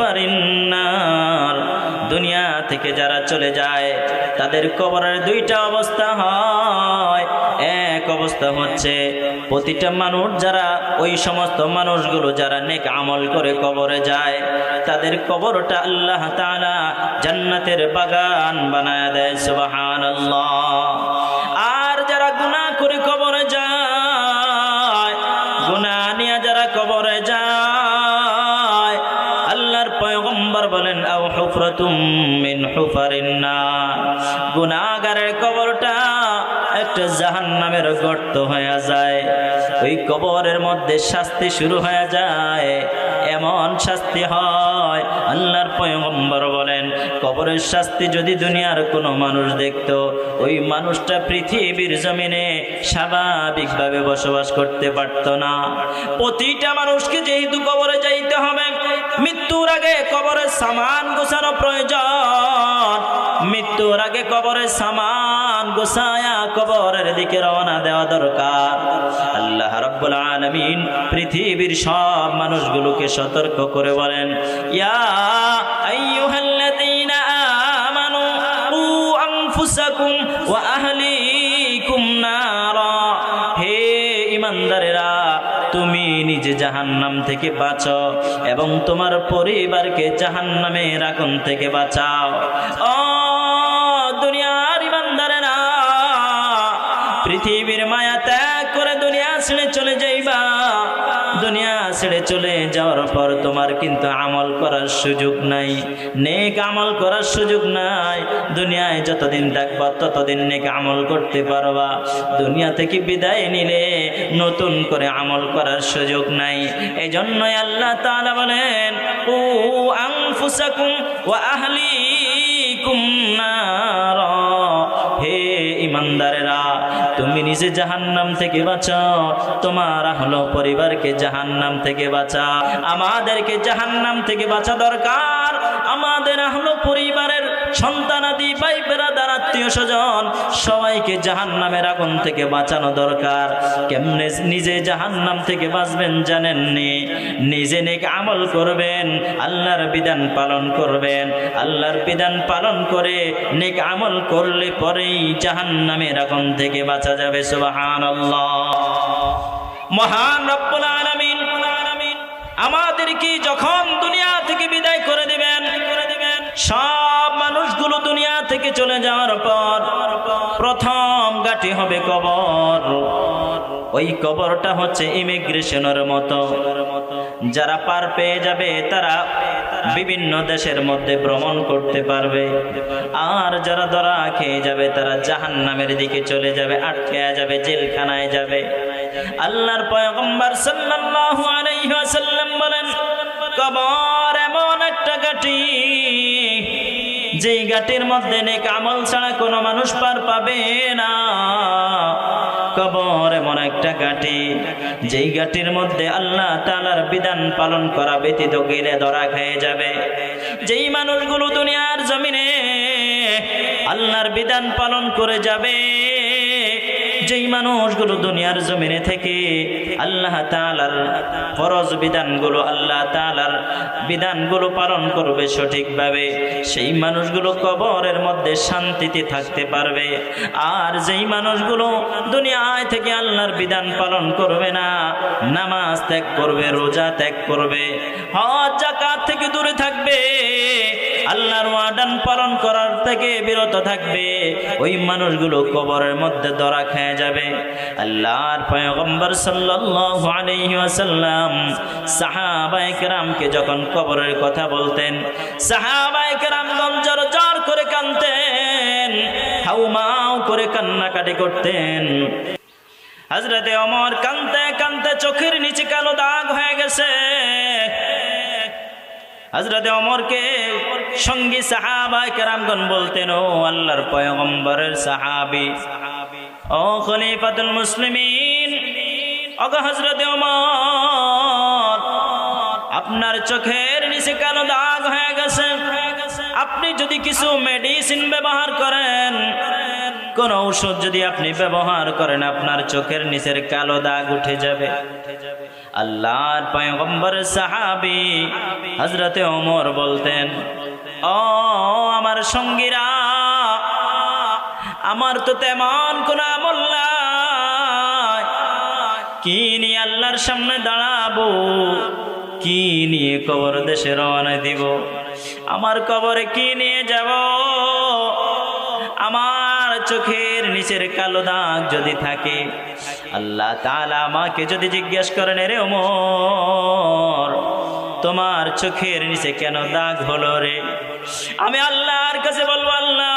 হুফারিন নার। দুনিয়া থেকে যারা চলে যায় তাদের কবরের দুইটা অবস্থা হয়। এক অবস্থা হচ্ছে প্রতিটা মানুষ যারা ওই সমস্ত মানুষগুলো যারা নেক আমল করে কবরে যায় তাদের কবরটা আল্লাহ তাআলা জান্নাতের বাগান বানায় দেয়, সুবহানাল্লাহ। আর যারা গুনাহ করে কবরে যায়, গুনাহ নিয়ে যারা কবরে যায়, আল্লাহর পয়গম্বর বলেন আও হুফরাতুম মিন হুফারিন নার, গুনাহগারের কবরটা একটা জাহান্নামের গর্ত হয়ে যায়। ওই কবরের মধ্যে শাস্তি শুরু হয়ে যায়, এমন শাস্তি হয় আল্লাহর পয়গম্বর বলেন কবরের শাস্তি যদি দুনিয়ার কোনো মানুষ দেখতো ওই মানুষটা পৃথিবীর জমিনে স্বাভাবিকভাবে বসবাস করতে পারত না। প্রতিটা মানুষকে যেহেতু কবরে যাইতে হবে, মৃত্যুর আগে কবরের সামান গোছানো প্রয়োজন। মৃত্যুর আগে কবরের সামান গোছায়া কবরের দিকে রওনা দেওয়া দরকার। আল্লাহ রাব্বুল আলামিন পৃথিবীর সব মানুষগুলোকে সতর্ক করে বলেন ইয়া আইয়ুহাল্লাযীনা আমানু কু আনফুসাকুম ওয়া আহলিকুম নারা, হে ঈমানদারেরা তুমি নিজে জাহান্নাম থেকে বাঁচো এবং তোমার পরিবারকে জাহান্নামের আগুন থেকে বাঁচাও। ও দুনিয়ার ঈমানদারেরা, পৃথিবীর মায়া ত্যাগ করে দুনিয়া ছেড়ে চলে যাইবা। দুনিয়া ছেড়ে চলে যাওয়ার পর তোমার কিন্তু আমল করার সুযোগ নাই, নেক আমল করার সুযোগ নাই। দুনিয়ায় যতদিন থাকবা ততদিন নেক আমল করতে পারবা। দুনিয়া থেকে বিদায় নিলে নতুন করে আমল করার সুযোগ নাই। এই জন্যই আল্লাহ তাআলা বলেন ও আনফুসাকুম ওয়া আহলিকুম নার, হে ঈমানদারেরা তুমি নিজে জাহান্নাম থেকে বাঁচাও, তোমার আহলো পরিবারকে জাহান্নাম থেকে বাঁচাও। আমাদেরকে জাহান্নাম থেকে বাঁচা দরকার। আমাদের আহলো পরিবারের সন্তানাদি ভাই বেরাদার আত্মীয় স্বজন সবাইকে জাহান্নামের আগুন থেকে বাঁচানো দরকার। কেমনে নিজে জাহান্নাম থেকে বাঁচবেন জানেননি? নিজে নেক আমল করবেন, আল্লাহর বিধান পালন করবেন। আল্লাহর বিধান পালন করে নেক আমল করলে পরেই জাহান্নামের আগুন থেকে বাঁচা যাবে, সুবহানাল্লাহ। মহান রব্বুল আলামিন আমাদেরকে যখন দুনিয়া থেকে বিদায় করে দিবেন, সব মানুষগুলো দুনিয়া থেকে চলে যাওয়ার পর প্রথম ঘাঁটি হবে কবর। ওই কবরটা হচ্ছে ইমিগ্রেশনের মতো। যারা পার পেয়ে যাবে তারা বিভিন্ন দেশের মধ্যে ভ্রমণ করতে পারবে, আর যারা ধরা খেয়ে যাবে তারা জাহান্নামের দিকে চলে যাবে, আটকে যাবে, জেলখানায় যাবে। আল্লাহর পয়গম্বর সাল্লাল্লাহু আলাইহি ওয়াসাল্লাম বলেন কবর এমন একটা ঘাঁটি যেই ঘাটির মধ্যে নেক আমল ছাড়া কোনো মানুষ পার পাবে না। কবর এমন একটা ঘাঁটি যেই ঘাটির মধ্যে আল্লাহ তাআলার বিধান পালন করা ব্যতীত গেলে ধরা খেয়ে যাবে। যেই মানুষগুলো দুনিয়ার জমিনে আল্লাহর বিধান পালন করে যাবে, যেই মানুষগুলো দুনিয়ার জমিনে থেকে আল্লাহ তাআলার ফরজ বিধানগুলো, আল্লাহ তাআলার বিধানগুলো পালন করবে সঠিকভাবে, সেই মানুষগুলো কবরের মধ্যে শান্তিতে থাকতে পারবে। আর যেই মানুষগুলো দুনিয়ায় থেকে আল্লাহর বিধান পালন করবে না, নামাজ ত্যাগ করবে, রোজা ত্যাগ করবে, হজ যাকাত থেকে দূরে থাকবে, আল্লাহর ওয়াদান পালন করার থেকে বিরত থাকবে, ওই মানুষগুলো কবরের মধ্যে ধরা খেয়ে যাবে। আল্লাহর পয়গম্বর সাল্লাল্লাহু আলাইহি ওয়াসাল্লাম সাহাবায়ে কেরামকে যখন কবরের কথা বলতেন, সাহাবায়ে কেরামগণ জোর করে কাঁদতেন, হাউমাউ করে কান্নাকাটি করতেন। হযরতে ওমর কাঁদতে কাঁদতে চোখের নিচে কালো দাগ হয়ে গেছে। হযরতে ওমরকে সঙ্গী সাহাবায়ে কেরামগণ বলতেন, ও আল্লাহর পয়গম্বরের সাহাবী, ও খলিফাতুল মুসলিমিন, ওগো হযরতে ওমর, আপনার চোখের নিচে কালো দাগ হয়ে গেছে। আপনি যদি কিছু মেডিসিন ব্যবহার করেন, কোন ঔষধ যদি আপনি ব্যবহার করেন আপনার চোখের নিচের কালো দাগ উঠে যাবে। আল্লাহর পয়গম্বর সাহাবী হযরতে ওমর বলতেন, ও আমার সঙ্গীরা, আমার তো তেমন কোন আমল নাই, কি নিয়ে আল্লাহর সামনে দাঁড়াবো, কি নিয়ে কবর দেশে রওনা দিব, আমার কবরে কি নিয়ে যাব? আমার চোখের নিচের কালো দাগ যদি থাকে, আল্লাহ তাআলা আমাকে যদি জিজ্ঞেস করেন, রে ওমর তোমার চোখের নিচে কেন দাগ হলো রে? আমি আল্লাহর কাছে বলবো, আল্লাহ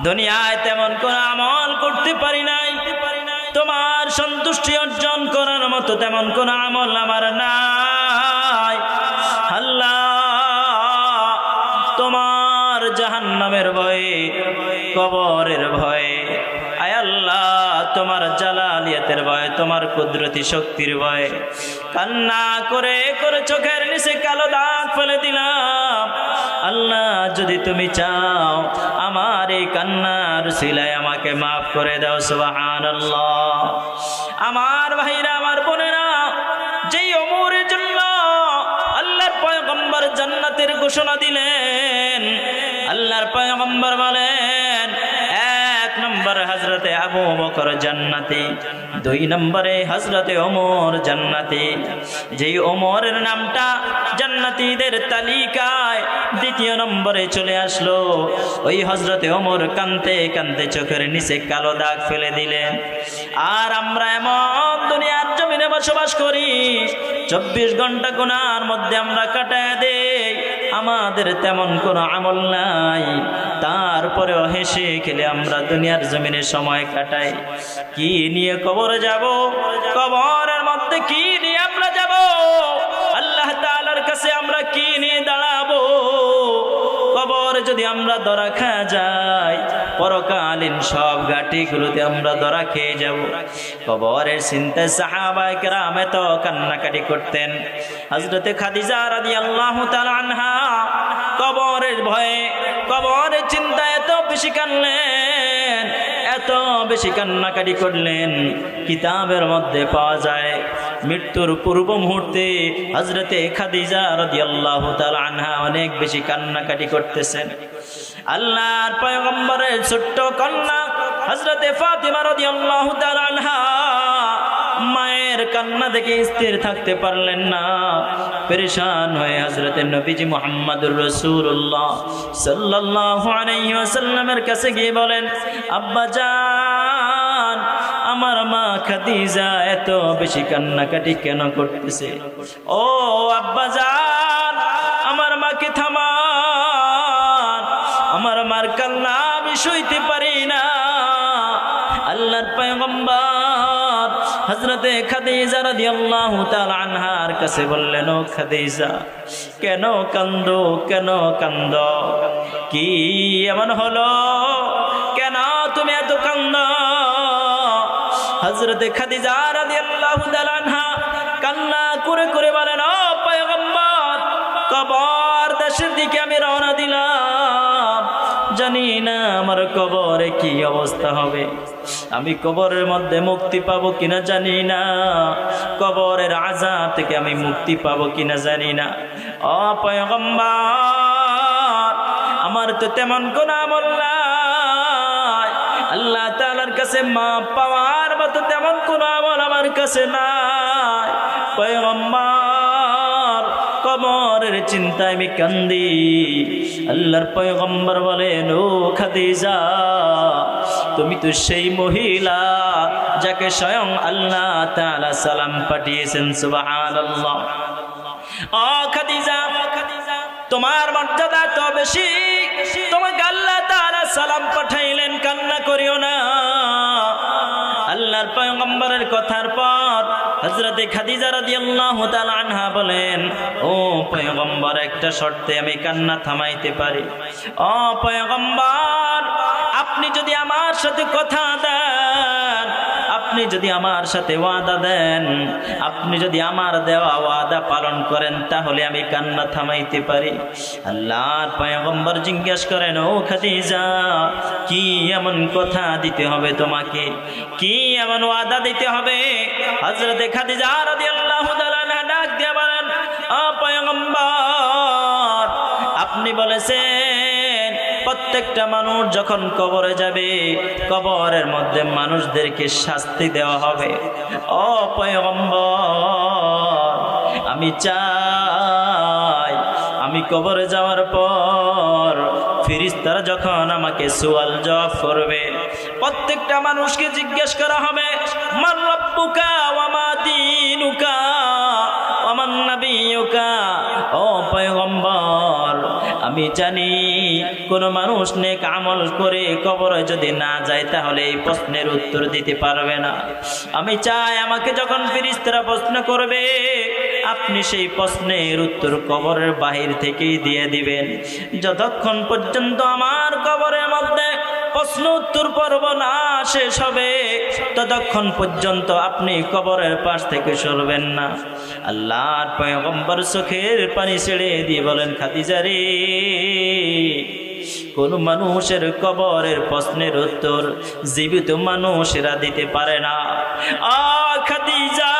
দুনিয়ায় তেমন কোন আমল করতে পারি নাই, তোমার সন্তুষ্টি অর্জন করার মতো তেমন কোন আমল আমার নাই। আল্লাহ তোমার জাহান্নামের ভয়ে, কবরের ভয়ে, আয় আল্লাহ তোমার জালালিয়াতের ভয়ে, তোমার কুদরতি শক্তির ভয়ে কান্না করে করে চোখের নিচে কালো দাগ ফেলে দিলাম। আল্লাহ যদি তুমি চাও আমার এই কান্নার সিলায় আমাকে মাফ করে দাও। সুবহানাল্লাহ। আমার ভাইরা, আমার বোনেরা, যেই ওমরের জন্য আল্লাহর পয়গম্বর জান্নাতের ঘোষণা দিলেন, আল্লাহর পয়গম্বর বলেন, এক নম্বরে হযরতে আবু বকর জান্নাতি, দুই নম্বরে হযরতে ওমর জান্নাতি। যেই ওমরের নামটা জান্নাতীদের তালিকায় দ্বিতীয় নম্বরে চলে আসলো, ওই হযরতে ওমর কাঁদতে কাঁদতে চোখের নিচে কালো দাগ ফেলে দিলেন। আর আমরা এমন দুনিয়ার জমিনে বসবাস করি, 24 ঘন্টা গুনার মধ্যে আমরা কাটায় দেই, আমাদের তেমন কোনো আমল নাই, তারপরেও হেসে খেলে আমরা দুনিয়ার জমিনে সময় কাটাই। কি নিয়ে কবরে যাব? কবরের মধ্যে কি নিয়ে আমরা যাব? আল্লাহ তাআলার কাছে আমরা কি নিয়ে দাঁড়াবো? কবরে যদি আমরা ধরা খেয়ে যাই, পরকালীন সব ঘাটিগুলোতে আমরা ধরা খেয়ে যাব। কবরের চিন্তায় সাহাবায়ে কেরাম এত কান্নাকাটি করতেন। হযরতে খাদিজা রাদিয়াল্লাহু তাআলা আনহা কবরের ভয়ে, কবরের চিন্তায় এত বেশি কাঁদলেন, এত বেশি কান্নাকাটি করলেন, কিতাবের মধ্যে পাওয়া যায় মৃত্যুর পূর্ব মুহূর্তে হযরতে খাদিজা রাদিয়াল্লাহু তাআলা আনহা অনেক বেশি কান্নাকাটি করতেছেন। আল্লাহর পয়গম্বরের ছোট্ট কন্যা হযরতে ফাতিমা রাদিয়াল্লাহু তাআলা আনহা মায়ের কান্না দেখে স্থির থাকতে পারলেন না, পেরেশান হয়ে হযরতে নবীজি মুহাম্মদুর রাসূলুল্লাহ সাল্লাল্লাহু আলাইহি ওয়াসাল্লামের কাছে গিয়ে বলেন, আব্বা জান, আমার মা খাদিজা এত বেশি কান্নাকাটি কেন করতেছে? ও আব্বা জান, আমার মাকে থামান, আমার মার কান্না আমি সইতে পারি না। আল্লাহর পয়গম্বর হযরতে খাদিজা রাদিয়াল্লাহু তাআলা আনহার কাছে বললেন, ও খাদিজা, কেন কান্দো, কেন কান্দো? কি এমন হলো, কেন তুমি এত কান্দো? হযরতে খাদিজা রাদিয়াল্লাহু তাআলা আনহা কান্না করে করে বলেন, ও পয়গম্বর, কবর দেশের দিকে আমি রওনা দিলাম, জানি না আমার কবরে কি অবস্থা হবে, আমি কবরের মধ্যে মুক্তি পাবো কিনা জানি না, কবরের আযাব থেকে আমি মুক্তি পাবো কিনা জানি না। ও পয়গম্বর, আমার তো তেমন কোন আমল নাই, আল্লাহ তাআলার কাছে মাপ পাওয়ার মতো তেমন কোন আমল আমার কাছে নাই। পয়গম্বর, কবরের চিন্তায় আমি কান্দি। আল্লাহর পয়গম্বর বলেন, ও খাদিজা, তুমি তো সেই মহিলা যাকে স্বয়ং আল্লাহ তাআলা সালাম পাঠিয়েছেন। সুবহানাল্লাহ। ও খাদিজা, তোমার মর্যাদা তো বেশি, তোমাকে আল্লাহ তাআলা সালাম পাঠাইলেন, কান্না করিও না। আল্লাহর পয়গম্বরের কথার পর হযরতে খাদিজা রাদিয়াল্লাহু তাআলা আনহা বলেন, ও পয়গম্বর, একটা শর্তে আমি কান্না থামাইতে পারি। ও পয়গম্বর, আপনি যদি আমার সাথে কথা দেন, আপনি আপনি যদি আমার সাথে ওয়াদা দেন, আপনি যদি আমার দেওয়া ওয়াদা পালন করেন, তাহলে আমি কান্না থামাইতে পারি। আল্লাহর পয়গম্বর জিজ্ঞেস করেন, ও খাদিজা, কি এমন কথা দিতে হবে তোমাকে, কি এমন ওয়াদা দিতে হবে? হযরতে খাদিজা রাদিয়াল্লাহু তাআলা ডাক দিয়ে বলেন, ও পয়গম্বর, আপনি বলেছেন প্রত্যেকটা মানুষ যখন কবরে যাবে, কবরের মধ্যে মানুষদেরকে শাস্তি দেওয়া হবে। ও পয়গম্বর, আমি চাই আমি কবরে যাওয়ার পর ফেরেশতারা যখন আমাকে সওয়াল জবাব করবে, প্রত্যেকটা মানুষকে জিজ্ঞেস করা হবে, মান রাব্বুকা ওয়া মা দীনুকা ওয়া মান নাবিয়ুকা। ও পয়গম্বর, আমি জানি কোন মানুষ নেক আমল করে কবরে যদি না যায়, তাহলে এই প্রশ্নের উত্তর দিতে পারবে না। আমি চাই আমাকে যখন ফেরেশতারা প্রশ্ন করবে, আপনি সেই প্রশ্নের উত্তর কবরের বাহির থেকেই দিয়ে দিবেন। যতক্ষণ পর্যন্ত আমার কবরের মধ্যে প্রশ্ন উত্তর পর্ব না শেষ হবে, ততক্ষণ পর্যন্ত আপনি কবরের পাশ থেকে সরবেন না। আল্লাহর পয়গম্বর চোখের পানি ছেড়ে দিয়ে বলেন, খাদিজা রে, কোন মানুষের কবরের প্রশ্নের উত্তর জীবিত মানুষেরা দিতে পারে না। খাদিজা,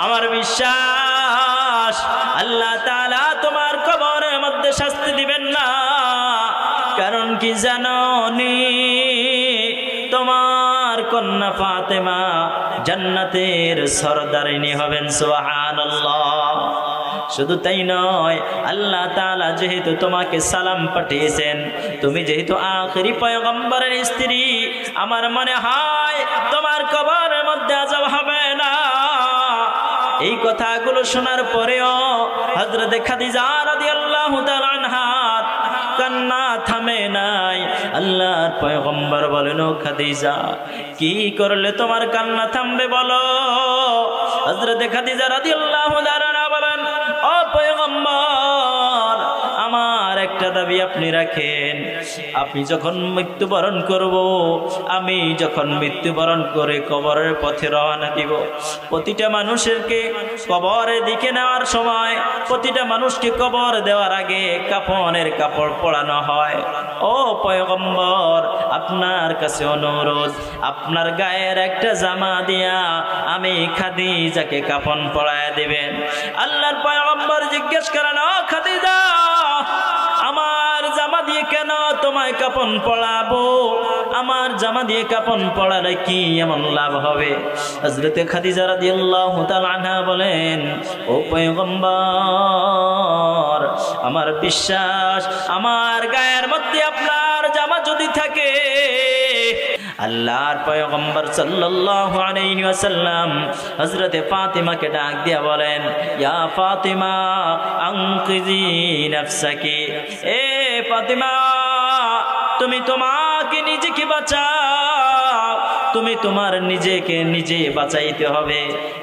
আমার বিশ্বাস আল্লাহ তাআলা তোমার কবরের মধ্যে শাস্তি দিবেন না। কারণ কি জানোনি, তোমার কন্যা ফাতেমা জান্নাতের সরদারিনী হবেন। সুবহানাল্লাহ। শুধু তাই নয়, আল্লাহ তাআলা যেহেতু তোমাকে সালাম পাঠিয়েছেন, তুমি যেহেতু আখিরি পয়গম্বরের স্ত্রী, আমার মনে হয় তোমার কবরের মধ্যে আযাব হবে না। এই কথাগুলো শোনার পরেও হযরতে খাদিজা রাদিয়াল্লাহু তাআলা আনহা কান্না থামে নাই। আল্লাহর পয়গম্বর বলেন, ও খাদিজা, কি করলে তোমার কান্না থামবে বলো? হযরতে খাদিজা রাদিয়াল্লাহু তাআলা বলেন, ও পয়গম্বর, আমার একটা দাবি আপনি রাখেন। আপনি যখন মৃত্যুবরণ করব, আমি যখন মৃত্যুবরণ করে কবরের পথে রওনা দিব, প্রতিটা মানুষকে কবরের দিকে নেওয়ার সময়, প্রতিটা মানুষকে কবর দেওয়ার আগে কাফনের কাপড় পরানো হয়। ও পয়গম্বর, আপনার কাছে অনুরোধ, আপনার গায়ের একটা জামা দিয়া আমি খাদিজাকে কাফন পরায় দিবেন। আল্লাহর পয়গম্বর জিজ্ঞেস করেন, ও খাদিজা, আমার জামা দিয়ে কেন তোমায় কাফন পরাবো? আমার জামা দিয়ে কাফন পরালে কি এমন লাভ হবে? হযরতে খাদিজা রাদিয়াল্লাহু তাআলা আনহা বলেন, ও পয়গম্বর, আমার বিশ্বাস আমার গায়ের মধ্যে আপনার জামা যদি থাকে, আল্লাহর পয়গম্বর সাল্লাল্লাহু আলাইহি ওয়াসাল্লাম হযরতে ফাতিমাকে ডাক দিয়া বলেন, ইয়া ফাতিমা আনকিজি নাফসাকি। এ ফাতিমা, তুমি তোমাকে নিজেকে বাঁচাও, তুমি তোমার নিজেকে নিজে বাঁচাইতে হবে।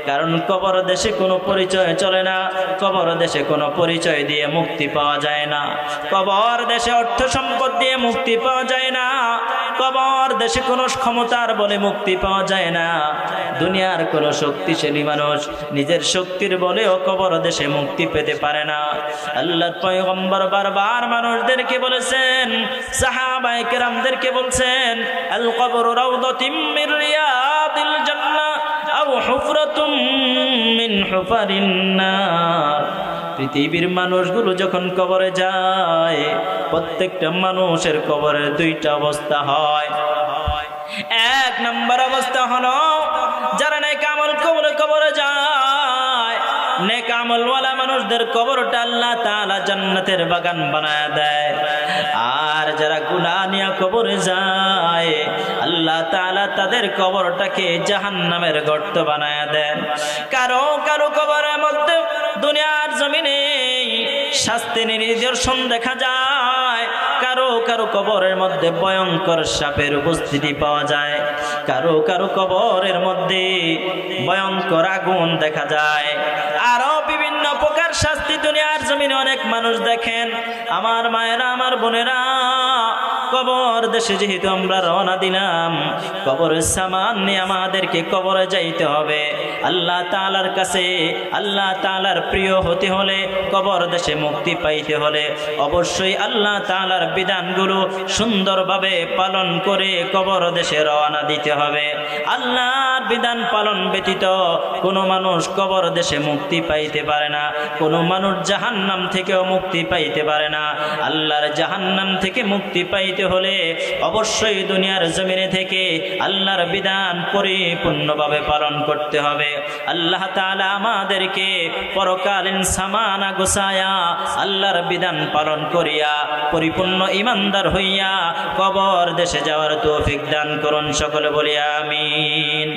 কারণ কবর দেশে কোনো পরিচয় চলে না, কবর দেশে কোনো পরিচয় দিয়ে মুক্তি পাওয়া যায় না, কবর দেশে অর্থ সম্পদ দিয়ে মুক্তি পাওয়া যায় না, কবর দেশে কোনো ক্ষমতার বলে মুক্তি পাওয়া যায় না। দুনিয়ার কোনো শক্তিশালী মানুষ নিজের শক্তির বলেও কবর দেশে মুক্তি পেতে পারে না। আল্লাহর পয়গম্বর বারবার মানুষদেরকে বলেছেন, সাহাবায়ে কেরামদেরকে বলছেন, আল কবরু রাউদাতুম মির রিয়াদিল জান্নাহ আও হুফরাতুম মিন হুফারিন নার। পৃথিবীর মানুষগুলো যখন কবরে যায়, প্রত্যেকটা মানুষের কবরের দুইটা অবস্থা হয়। এক নম্বর অবস্থা হলো, যারা নেক আমল করে কবরে যায়, নেক আমলওয়ালা মানুষদের কবরটা আল্লাহ তাআলা জান্নাতের বাগান বানায় দেয়। আর যারা গুনাহ নিয়ে কবরে যায়, আল্লাহ তাআলা তাদের কবরটাকে জাহান্নামের গর্ত বানায় দেন। কারো কারো কবরের মধ্যে দুনিয়ার জমিনে শাস্তির নিদর্শন দেখা যায়, কারো কারো কবরের মধ্যে ভয়ঙ্কর সাপের উপস্থিতি পাওয়া যায়, কারো কারো কবরের মধ্যে ভয়ঙ্কর আগুন দেখা যায়, আরো বিভিন্ন প্রকার শাস্তি দুনিয়ার জমিনে অনেক মানুষ দেখেন। আমার মায়েরা, আমার বোনেরা, কবর দেশে যেহেতু আমরা রওনা দিলাম, কবরের সামান নিয়ে আমাদেরকে কবরে যাইতে হবে। আল্লাহ তাআলার কাছে, আল্লাহ তাআলার প্রিয় হতে হলে, কবর দেশে মুক্তি পাইতে হলে অবশ্যই আল্লাহ তাআলার বিধানগুলো সুন্দরভাবে পালন করে কবর দেশে রওনা দিতে হবে। আল্লাহর বিধান পালন ব্যতীত কোনো মানুষ কবর দেশে মুক্তি পাইতে পারে না, কোনো মানুষ জাহান্নাম থেকেও মুক্তি পাইতে পারে না। আল্লাহর জাহান্নাম থেকে মুক্তি পাইতে হলে অবশ্যই দুনিয়ার জমিনে থেকে আল্লাহর বিধান পরিপূর্ণভাবে পালন করতে হবে। আল্লাহ তাআলা আমাদেরকে পরকালীন সামানা গোছায়া আল্লাহর বিধান পালন করিয়া পরিপূর্ণ ঈমানদার হইয়া কবর দেশে যাওয়ার তৌফিক দান করুন। সকলে বলি আমিন।